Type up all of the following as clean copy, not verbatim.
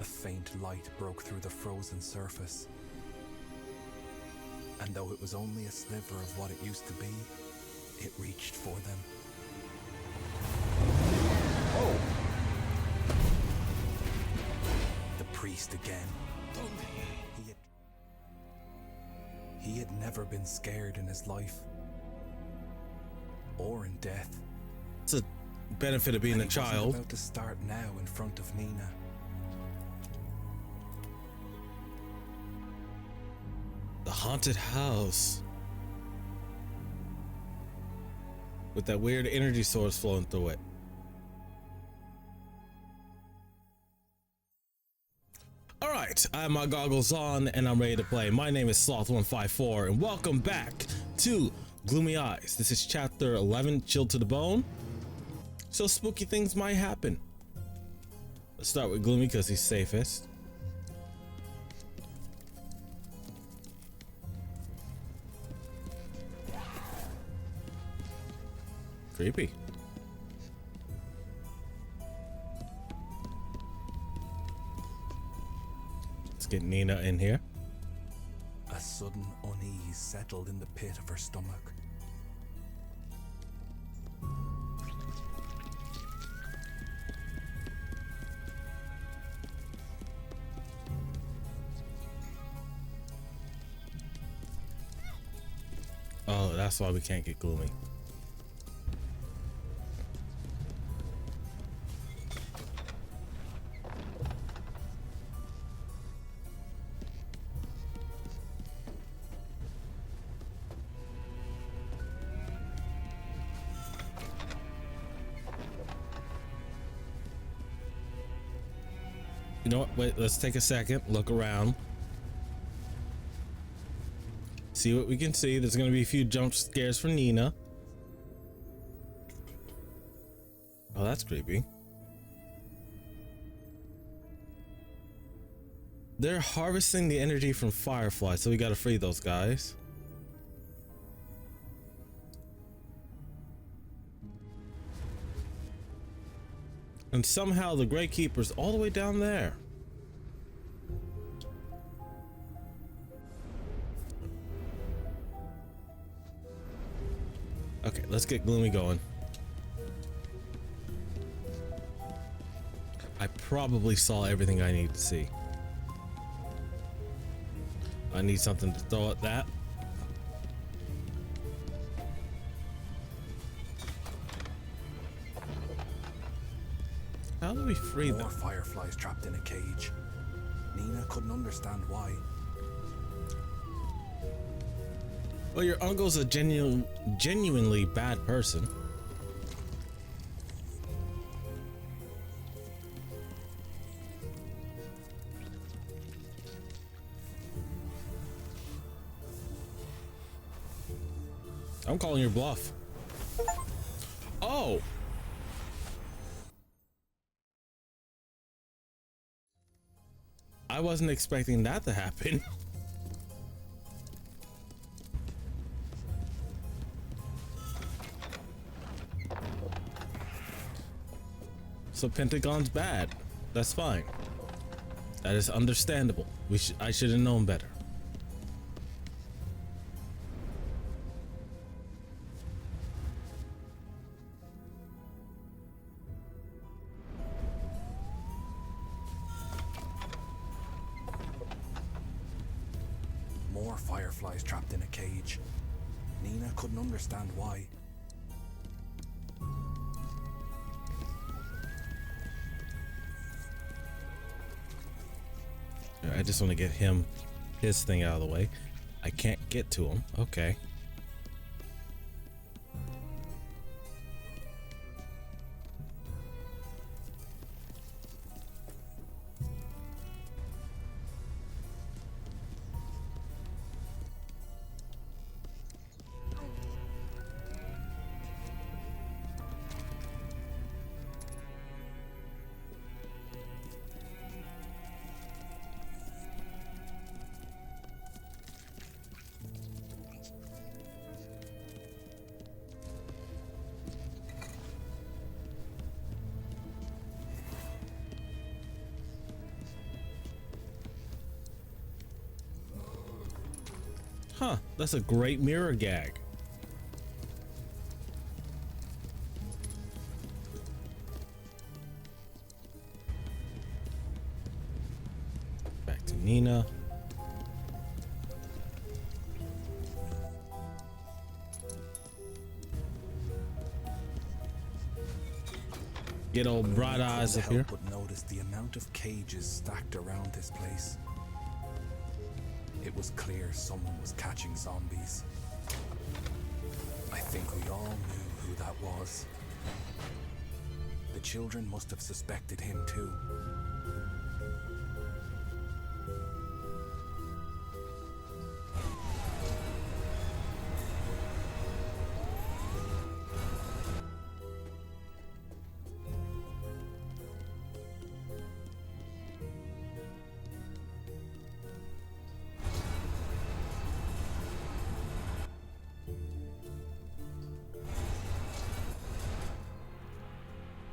A faint light broke through the frozen surface, and though it was only a sliver of what it used to be, it reached for them. Oh! The priest again. He had never been scared in his life, or in death. It's a benefit of being a child. About to start now in front of Nena. The haunted house. With that weird energy source flowing through it. Alright, I have my goggles on and I'm ready to play. My name is Sloth154 and welcome back to Gloomy Eyes. This is chapter 11, Chilled to the Bone. So spooky things might happen. Let's start with Gloomy because he's safest. Creepy. Let's get Nena in here. A sudden unease settled in the pit of her stomach. Oh, that's why we can't get Gloomy. You know what? Wait, let's take a second, look around. See what we can see. There's going to be a few jump scares for Nena. Oh, that's creepy. They're harvesting the energy from fireflies, so we got to free those guys. And somehow the Great Keeper's all the way down there. Okay, let's get Gloomy going. I probably saw everything I need to see. I need something to throw at that. How do we free them? More fireflies trapped in a cage. Nena couldn't understand why. Well, your uncle's a genuinely bad person. I'm calling your bluff. Oh! I wasn't expecting that to happen. So Pentagon's bad. That's fine. That is understandable. I should have known better. More fireflies trapped in a cage. Nena couldn't understand why. I just want to get his thing out of the way. I can't get to him. Okay. Huh, that's a great mirror gag. Back to Nena. Get old bright eyes up here. But notice the amount of cages stacked around this place. It was clear someone was catching zombies. I think we all knew who that was. The children must have suspected him too.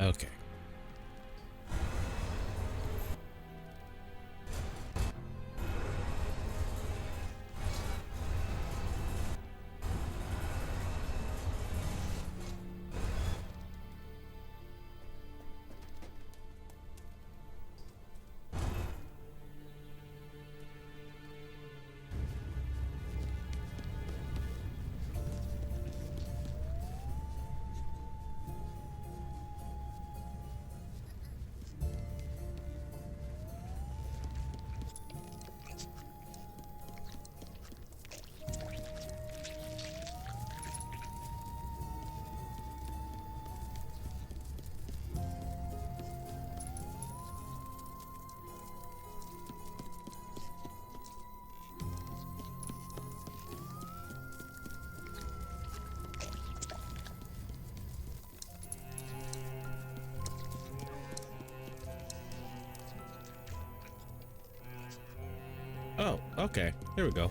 Okay. Oh, okay. Here we go.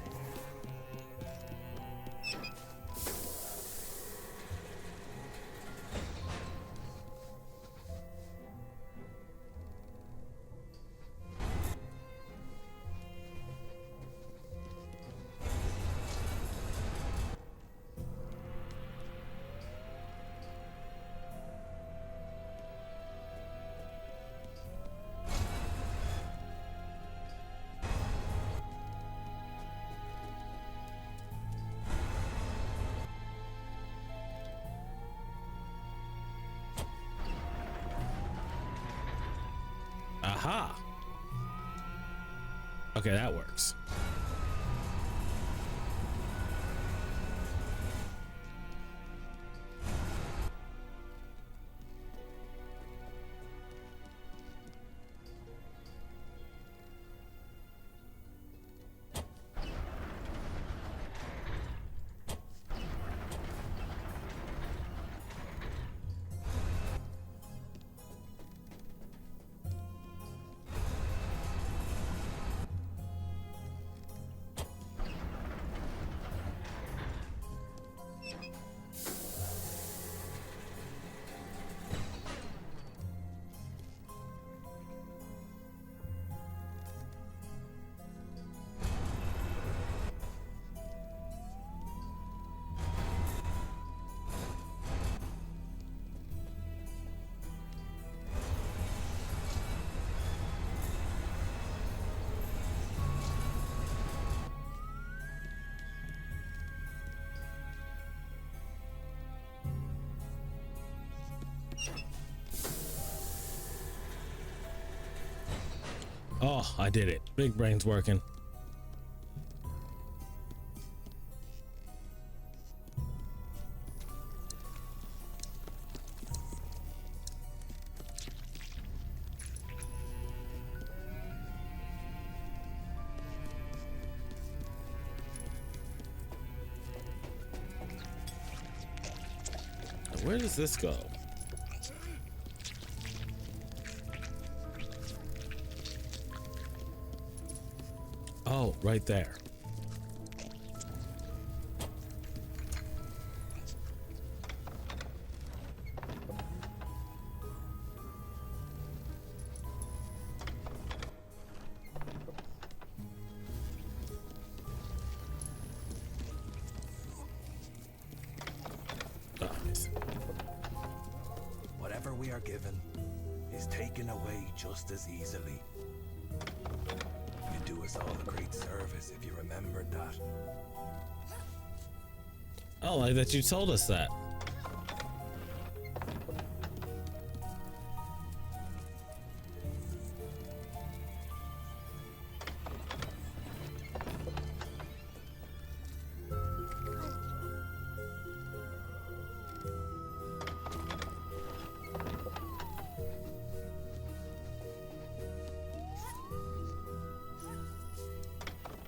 Aha. Okay, that works. Oh, I did it. Big brain's working. Where does this go? Oh, right there. is taken away just as easily. You do us all a great service if you remembered that. I like that you told us that.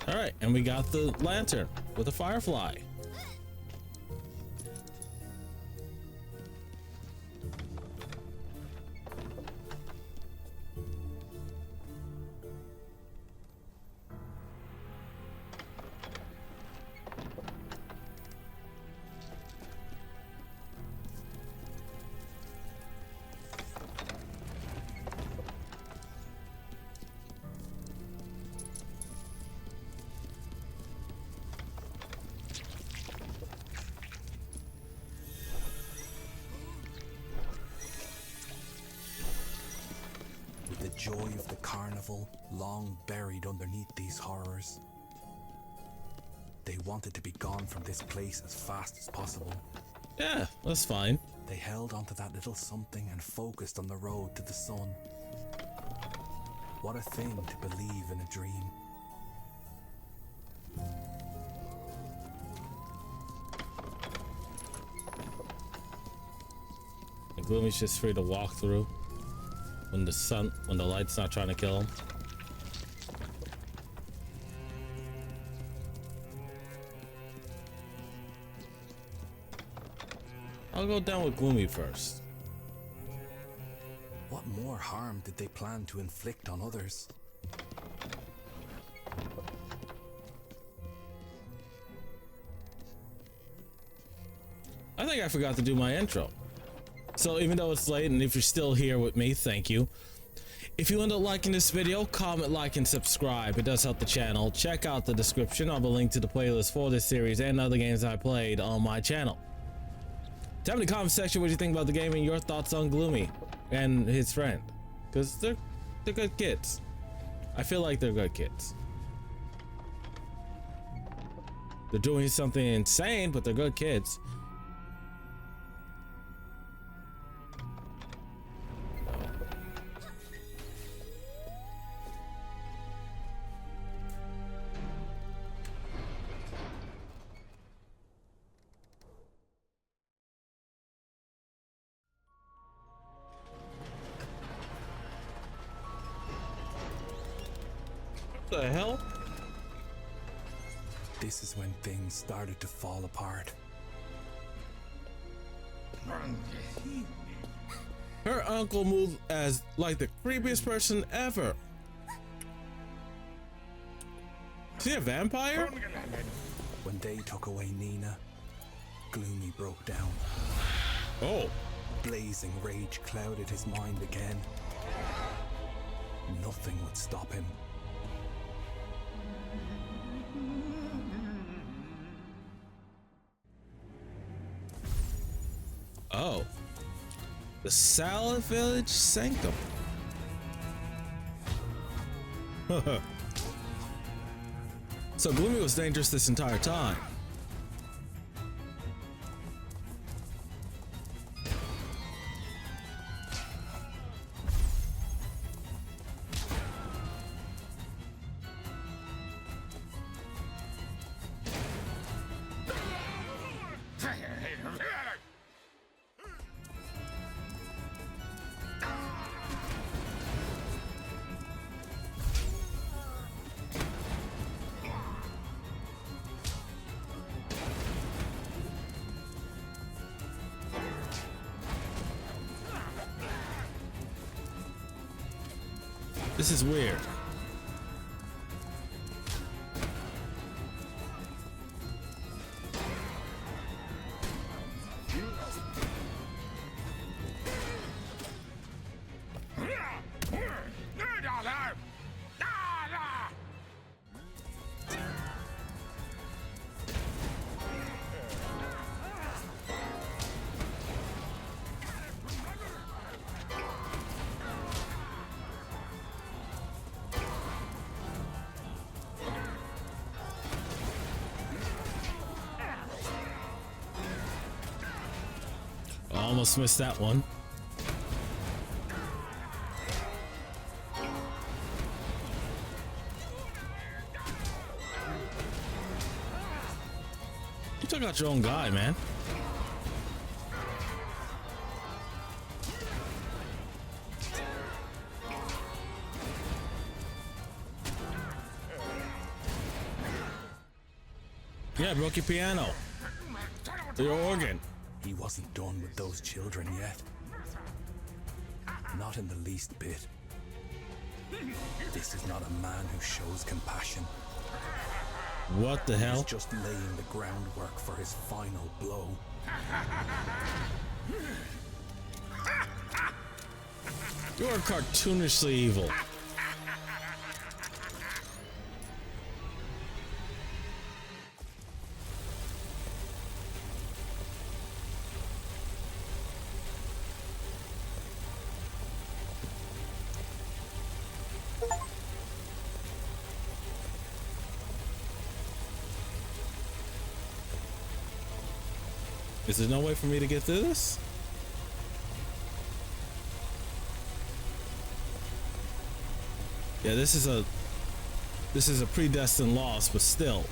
All right, and we got the lantern with a firefly. The joy of the carnival long buried underneath these horrors. They wanted to be gone from this place as fast as possible. Yeah, that's fine. They held onto that little something and focused on the road to the sun. What a thing to believe in a dream. And Gloomy's just free to walk through when the light's not trying to kill him. I'll go down with Gloomy first. What more harm did they plan to inflict on others? I think I forgot to do my intro. So even though it's late, and if you're still here with me, thank you. If you end up liking this video, comment, like, and subscribe. It does help the channel. Check out the description. I'll have a link to the playlist for this series and other games I played on my channel. Tell me in the comment section what you think about the game and your thoughts on Gloomy and his friend. Because they're good kids. I feel like they're good kids. They're doing something insane, but they're good kids. What the hell? This is when things started to fall apart. Her uncle moved as like the creepiest person ever. Is he a vampire? When they took away Nena, Gloomy broke down. Oh. Blazing rage clouded his mind again. Nothing would stop him. Oh. The Salad Village Sanctum. So Gloomy was dangerous this entire time. This is weird. almost missed that one. You took out your own guy, man. Yeah, broke your piano. Your organ. He wasn't done with those children yet. Not in the least bit. This is not a man who shows compassion. What the hell? He's just laying the groundwork for his final blow. You are cartoonishly evil. Is there no way for me to get through this? Yeah, this is a predestined loss, but still.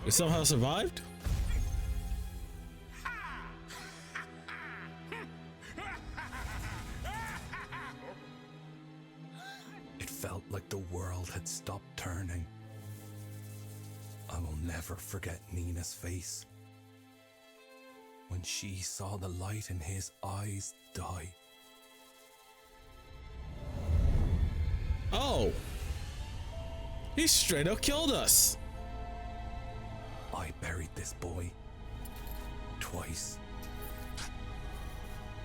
We somehow survived? It felt like the world had stopped turning. I will never forget Nina's face when she saw the light in his eyes die. Oh! He straight up killed us! I buried this boy twice.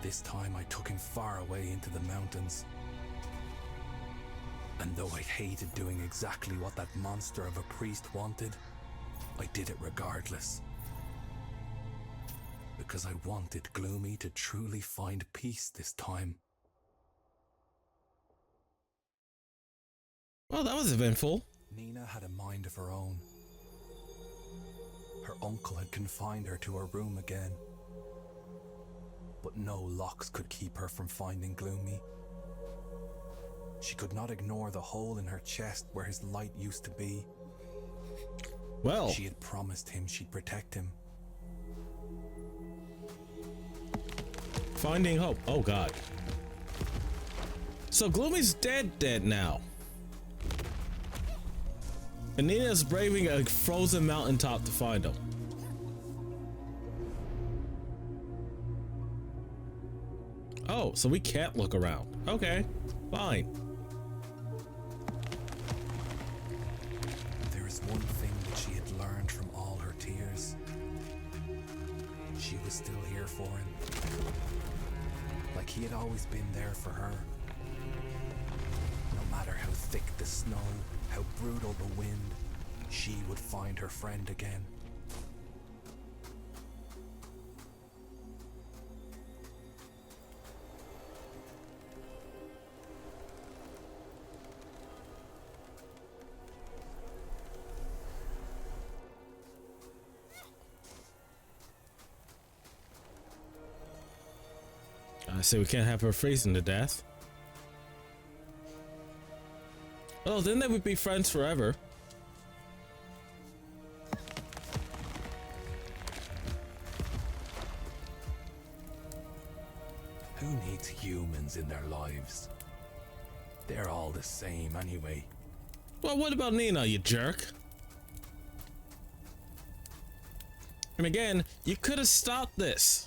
This time I took him far away into the mountains. And though I hated doing exactly what that monster of a priest wanted, I did it regardless. Because I wanted Gloomy to truly find peace this time. Well, that was eventful. Nena had a mind of her own. Her uncle had confined her to her room again. But no locks could keep her from finding Gloomy. She could not ignore the hole in her chest where his light used to be. Well, she had promised him she'd protect him. Finding hope. Oh god. So Gloomy's dead now. And Nina's braving a frozen mountaintop to find him. Oh, so we can't look around. Okay, fine. There is one thing that she had learned from all her tears. She was still here for him. Like he had always been there for her. No matter how thick the snow, how brutal the wind, she would find her friend again. I say we can't have her freezing to death. Oh, then they would be friends forever. Who needs humans in their lives? They're all the same anyway. Well, what about Nena, you jerk? And again, you could have stopped this.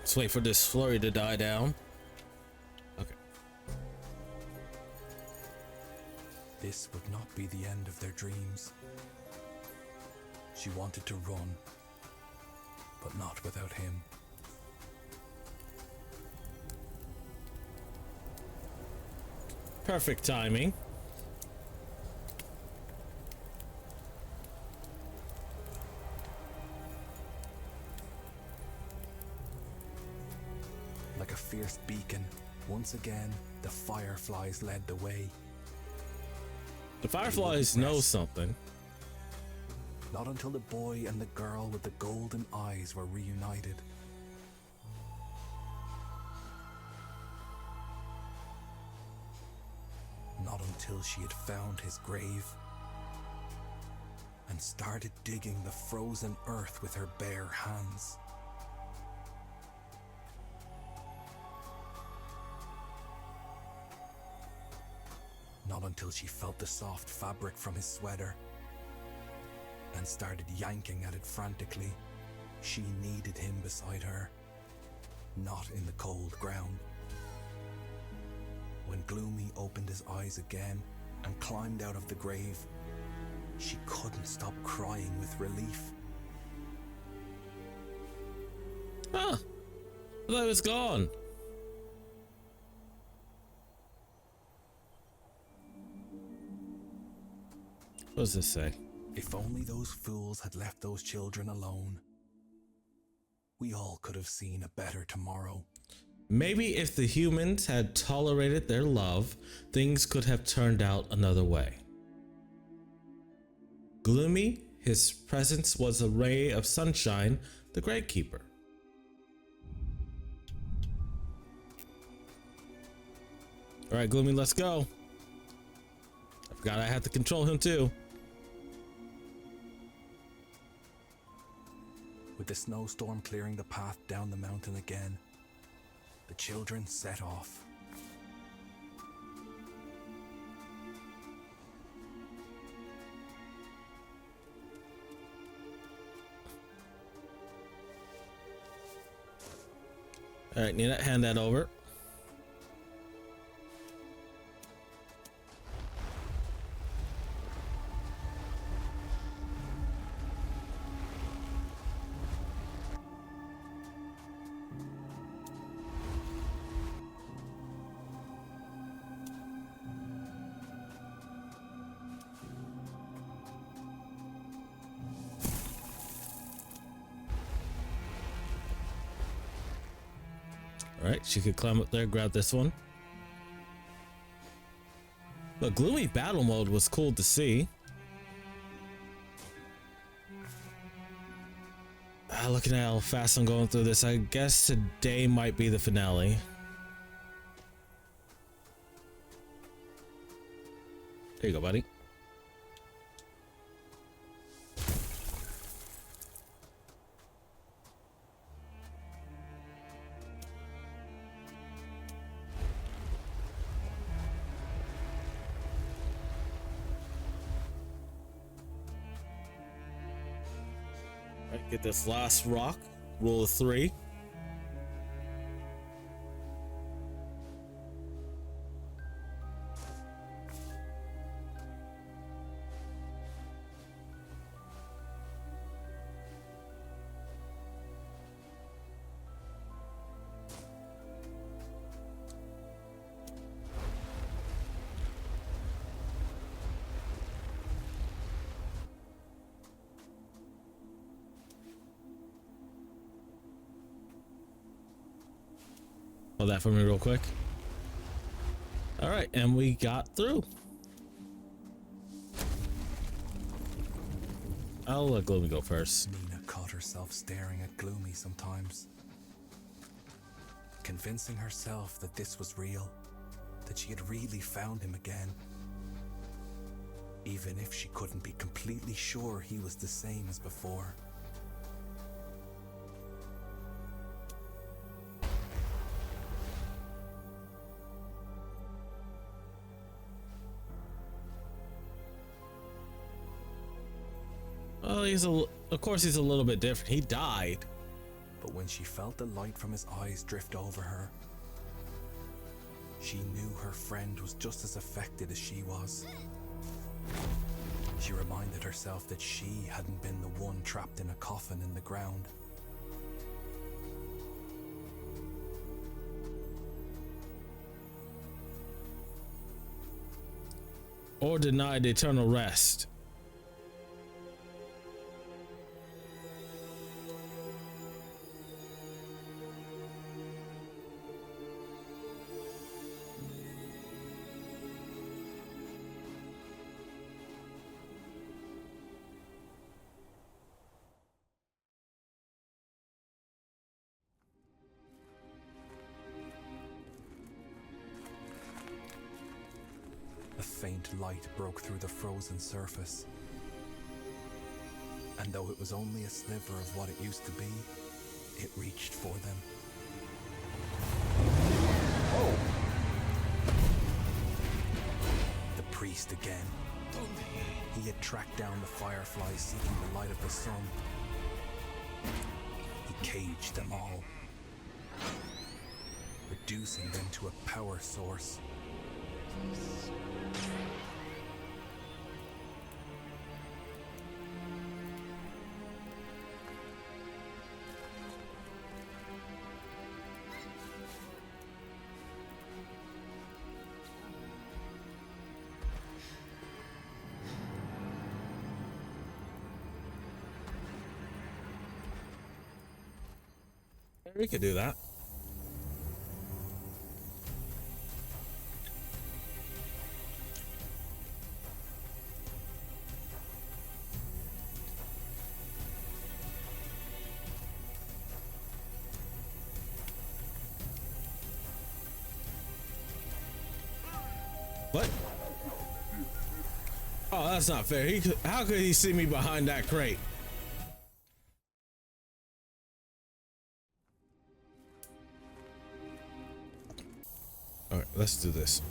Let's wait for this flurry to die down. Okay. This would not be the end of their dreams. She wanted to run, but not without him. Perfect timing. Like a fierce beacon, once again, the fireflies led the way. The fireflies know rest. something. Not until the boy and the girl with the golden eyes were reunited. Not until she had found his grave and started digging the frozen earth with her bare hands. Not until she felt the soft fabric from his sweater and started yanking at it frantically. She needed him beside her, not in the cold ground. When Gloomy opened his eyes again and climbed out of the grave, she couldn't stop crying with relief. Huh. I thought it was gone. What does this say? If only those fools had left those children alone, we all could have seen a better tomorrow. Maybe if the humans had tolerated their love, things could have turned out another way. Gloomy, his presence was a ray of sunshine, the Great Keeper. All right, Gloomy, let's go. I forgot I had to control him too. With the snowstorm clearing the path down the mountain again, the children set off. All right, Nena, hand that over. All right, she could climb up there, grab this one. But Gloomy battle mode was cool to see. Looking at how fast I'm going through this, I guess today might be the finale. There you go, buddy. Right, get this last rock, roll of 3. Hold that for me real quick. All right, and we got through. I'll let Gloomy go first. Nena caught herself staring at Gloomy sometimes, convincing herself that this was real, that she had really found him again, even if she couldn't be completely sure he was the same as before. Well, of course he's a little bit different. He died. But when she felt the light from his eyes drift over her, she knew her friend was just as affected as she was. She reminded herself that she hadn't been the one trapped in a coffin in the ground. Or denied eternal rest. A faint light broke through the frozen surface. And though it was only a sliver of what it used to be, it reached for them. The priest again. He had tracked down the fireflies seeking the light of the sun. He caged them all, reducing them to a power source. We could do that. What? Oh, that's not fair. How could he see me behind that crate? All right, let's do this.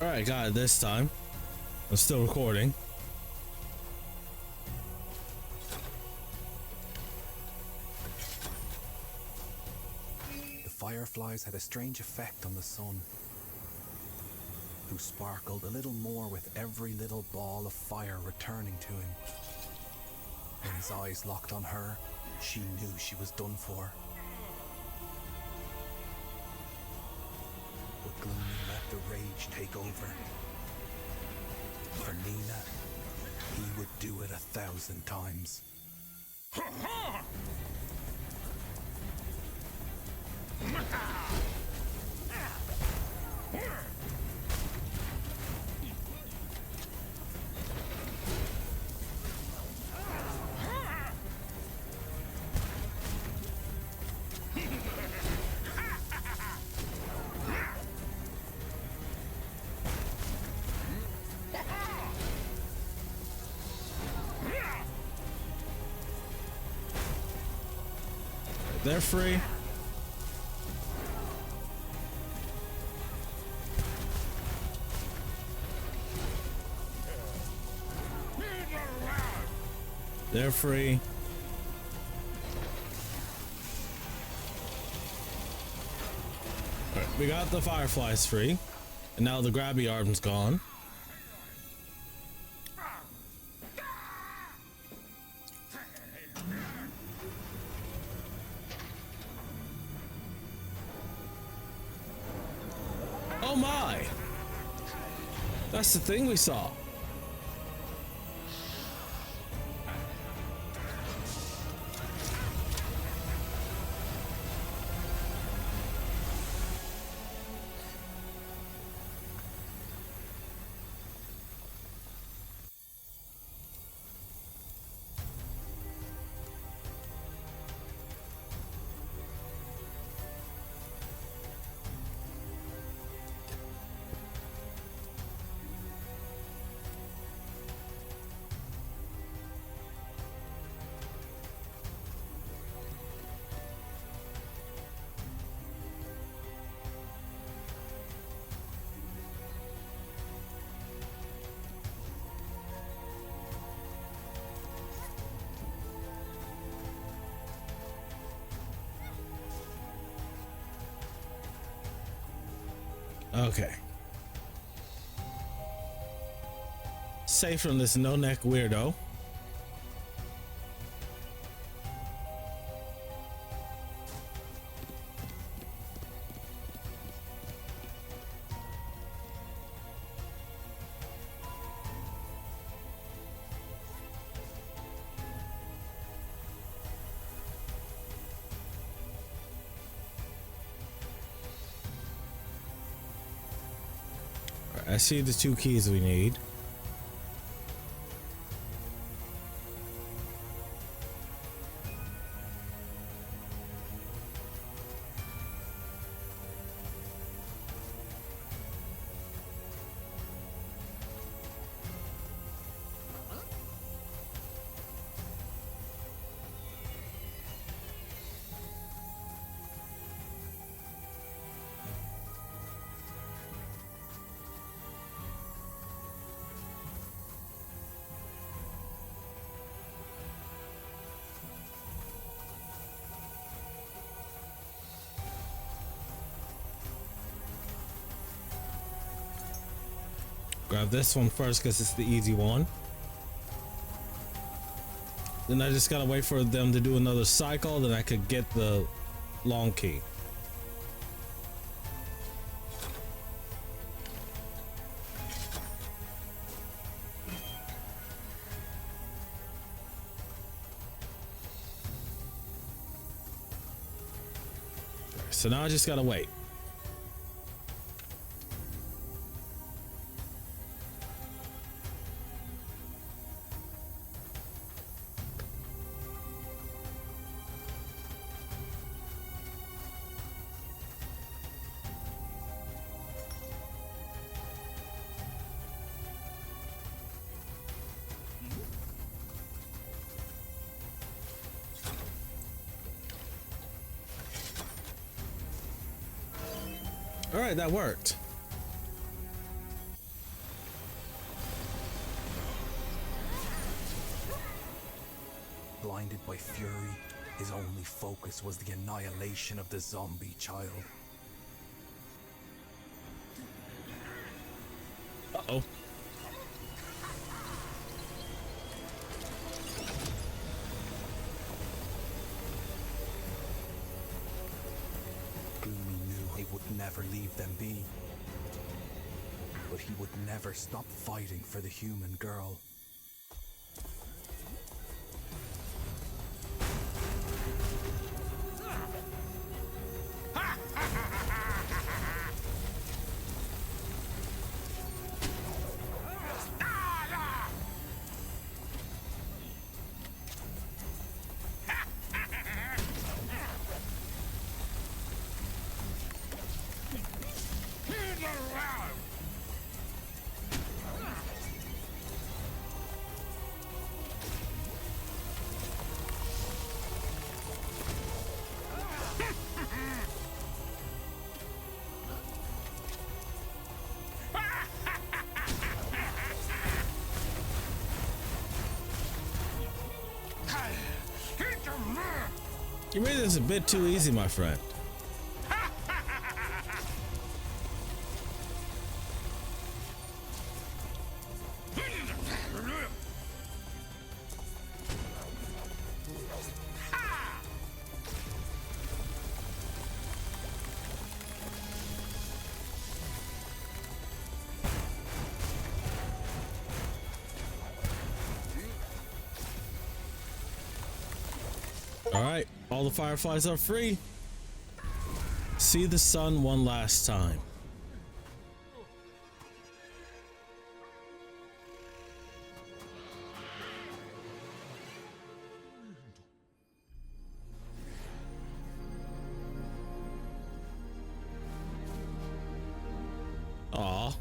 All right, got it this time. I'm still recording. The fireflies had a strange effect on the sun, who sparkled a little more with every little ball of fire returning to him. When his eyes locked on her, she knew she was done for. But Gloomy let the rage take over. For Nena, he would do it 1,000 times. They're free. They're free. All right, we got the fireflies free, and now the grabby arm's gone. Oh my! That's the thing we saw. Okay. Safe from this no-neck weirdo. I see the 2 keys we need. Grab this one first because it's the easy one. Then I just gotta wait for them to do another cycle, then I could get the long key. So now I just gotta wait. All right, that worked. Blinded by fury, his only focus was the annihilation of the zombie child. Uh-oh. Gloomy knew he would never leave them be. But he would never stop fighting for the human girl. You made this a bit too easy, my friend. All right, all the fireflies are free. See the sun one last time. Aw.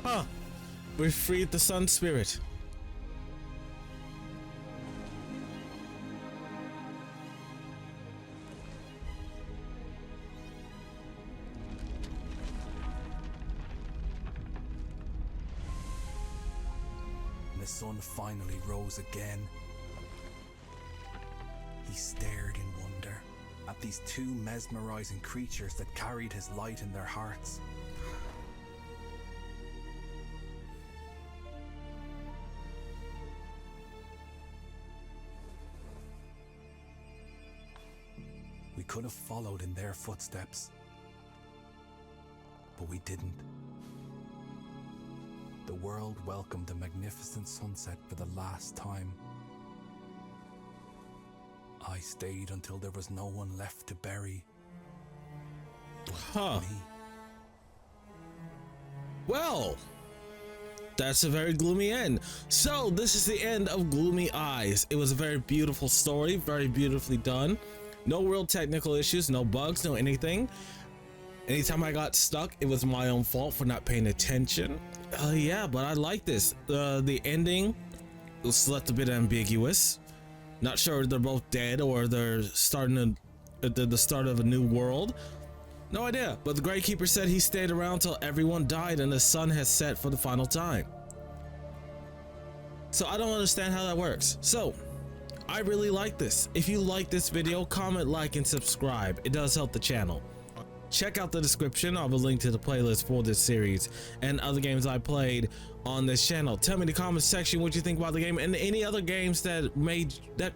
Huh. We freed the sun spirit. The sun finally rose again. He stared in wonder at these two mesmerizing creatures that carried his light in their hearts. We could have followed in their footsteps, but we didn't. The world welcomed the magnificent sunset for the last time. I stayed until there was no one left to bury. Huh. Me. Well, that's a very gloomy end. So this is the end of Gloomy Eyes. It was a very beautiful story, very beautifully done. No real technical issues, no bugs, no anything. Anytime I got stuck, it was my own fault for not paying attention. Yeah, but I like this. The ending was left a bit ambiguous. Not sure if they're both dead or they're starting the start of a new world. No idea, but the Great Keeper said he stayed around till everyone died and the sun has set for the final time. So I don't understand how that works. So I really like this. If you like this video, comment, like, and subscribe. It does help the channel. Check out the description. I'll have a link to the playlist for this series and other games I played on this channel. Tell me in the comment section what you think about the game and any other games that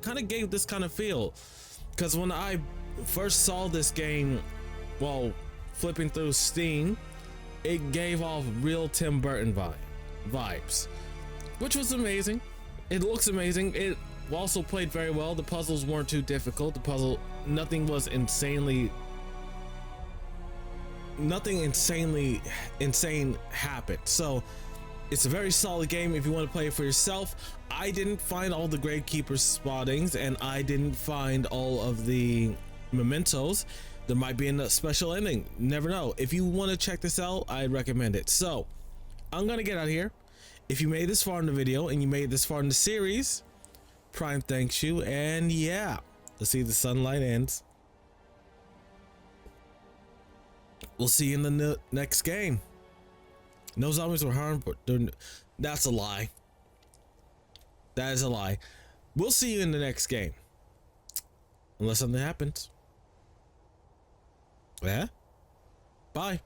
kind of gave this kind of feel. Because when I first saw this game, well, flipping through Steam, it gave off real Tim Burton vibes, which was amazing. It looks amazing. It also played very well. The puzzles weren't too difficult. Nothing insane happened. So it's a very solid game if you want to play it for yourself. I didn't find all the Grave Keeper's spottings and I didn't find all of the mementos. There might be a special ending, never know. If you want to check this out, I recommend it. So I'm gonna get out of here. If you made this far in the video and you made this far in the series, Prime thanks you, and yeah, let's see if the sunlight ends. We'll see you in the next game. No zombies were harmed, but that's a lie. That is a lie. We'll see you in the next game. Unless something happens. Yeah? Bye.